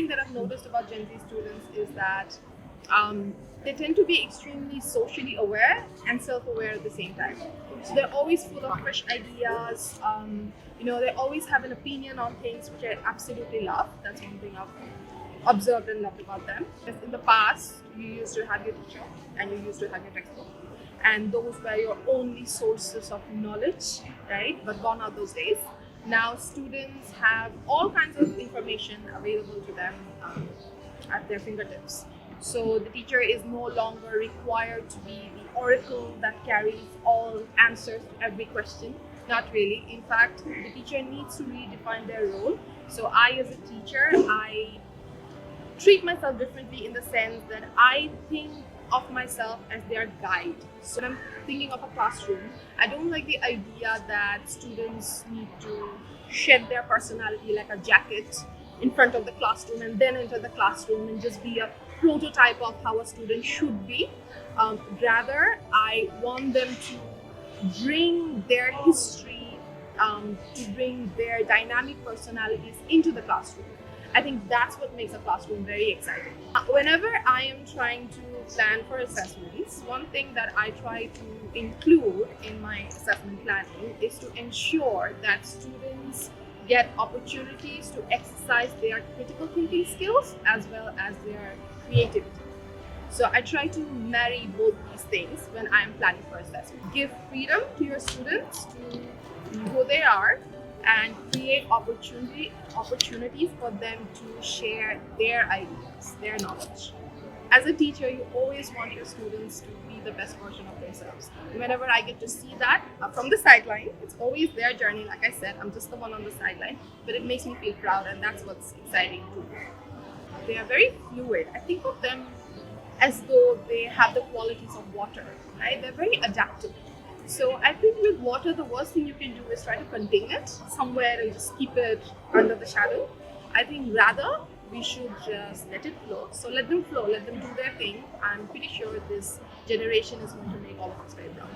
thing that I've noticed about Gen Z students is that they tend to be extremely socially aware and self-aware at the same time. So they're always full of fresh ideas. They always have an opinion on things, which I absolutely love. That's one thing I've observed and loved about them. Because in the past, you used to have your teacher and you used to have your textbook, and those were your only sources of knowledge, right? But gone are those days. Now students have all kinds of information available to them at their fingertips. So the teacher is no longer required to be the oracle that carries all answers to every question. Not really. In fact, the teacher needs to redefine their role. So I, as a teacher, I treat myself differently in the sense that I think of myself as their guide. So when I'm thinking of a classroom, I don't like the idea that students need to shed their personality like a jacket in front of the classroom and then enter the classroom and just be a prototype of how a student should be. Rather, I want them to bring their history, to bring their dynamic personalities into the classroom. I think that's what makes a classroom very exciting. Whenever I am trying to plan for assessments, one thing that I try to include in my assessment planning is to ensure that students get opportunities to exercise their critical thinking skills as well as their creativity. So I try to marry both these things when I am planning for assessment. Give freedom to your students to be who they are and create opportunities for them to share their ideas, their knowledge. As a teacher, you always want your students to be the best version of themselves. Whenever I get to see that from the sideline, it's always their journey. Like I said, I'm just the one on the sideline, but it makes me feel proud, and that's what's exciting too. They are very fluid. I think of them as though they have the qualities of water, right? They're very adaptable. So I think with water, the worst thing you can do is try to contain it somewhere and just keep it under the shadow. I think rather we should just let it flow. So let them flow, let them do their thing. I'm pretty sure this generation is going to make all of us very proud.